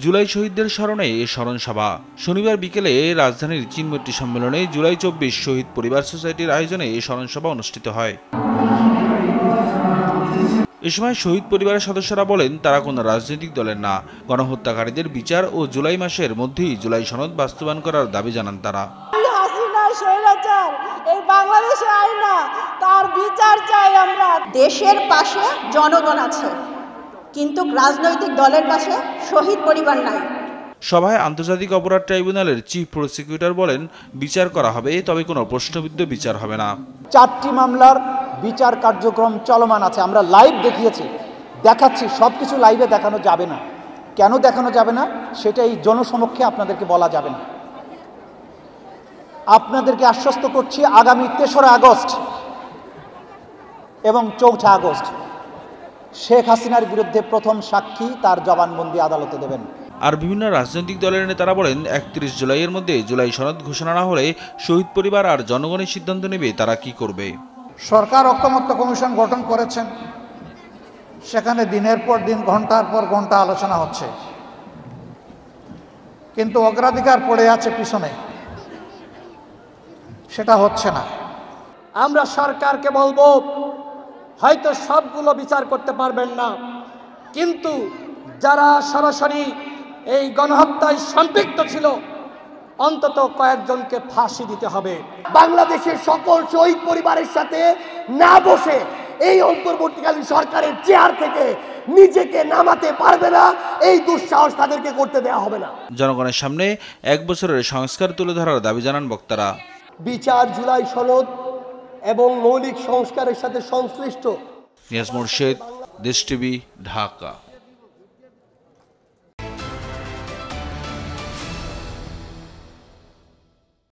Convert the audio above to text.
জুলাই শহীদদের স্মরণে এ স্মরণ সভা শনিবার বিকেলে রাজধানীর চিনমৈত্রী সম্মেলনে জুলাই ২৪ শহীদ পরিবার সোসাইটির আয়োজনে এই স্মরণ সভা অনুষ্ঠিত হয়। এ সময় শহীদ পরিবারের সদস্যরা বলেন, তারা কোনো রাজনৈতিক দলের না, গণহত্যাকারীদের বিচার ও জুলাই মাসের মধ্যেই জুলাই সনদ বাস্তবায়ন করার দাবি জানান তারা। এই বাংলাদেশে আইনা তার বিচার চাই আমরা। দেশের পাশে জনগণ আছে, কিন্তু রাজনৈতিক দলের পাশে শহীদ পরিবার নাই। সভায় আন্তর্জাতিক অপরাধ ট্রাইব্যুনালের চিফ প্রসিকিউটর বলেন, বিচার করা হবে, তবে কোনো প্রশ্নবিদ্ধ বিচার হবে না। 4টি মামলার বিচার কার্যক্রম চলমান আছে। আমরা লাইভ দেখাচ্ছি, সবকিছু লাইভে দেখানো যাবে না। কেন দেখানো যাবে না সেটা এই জনসমক্ষে আপনাদেরকে বলা যাবে না। আপনাদেরকে আশ্বস্ত করছি, আগামী 3রা আগস্ট এবং 4ঠা আগস্ট শেখ হাসিনার বিরুদ্ধে প্রথম সাক্ষী তার জবানবন্দি আদালতে দেবেন। আর বিভিন্ন রাজনৈতিক দলের নেতারা বলেন, 31 জুলাইয়ের মধ্যে জুলাই সনদ ঘোষণা না হলে শহীদ পরিবার আর জনগণের সিদ্ধান্ত নেবে তারা কি করবে। সরকার ঐকমত্য কমিশন গঠন করেছেন, সেখানে দিনের পর দিন ঘন্টার পর ঘন্টা আলোচনা হচ্ছে, কিন্তু অগ্রাধিকার পড়ে আছে পিছনে, সেটা হচ্ছে না। আমরা সরকারকে বলবো, হয়তো সবগুলো বিচার করতে পারবেন না, কিন্তু যারা সরাসরি এই গণহত্যায় সম্পৃক্ত ছিল অন্তত কয়েকজনকে ফাঁসি দিতে হবে। বাংলাদেশের সকল শহীদ পরিবারের সাথে না বসে এই অন্তর্বর্তীকালীন সরকারের চেয়ার থেকে নিজেকে নামাতে পারবে না, এই দুঃসাহস তাদেরকে করতে দেওয়া হবে না। জনগণের সামনে 1 বছরের সংস্কার তুলে ধরার দাবি জানান বক্তারা। বিচার, জুলাই সনদ এবং মৌলিক সংস্কারের সাথে সংশ্লিষ্ট। নিয়াজ মোরশেদ, দেশ টিভি, ঢাকা।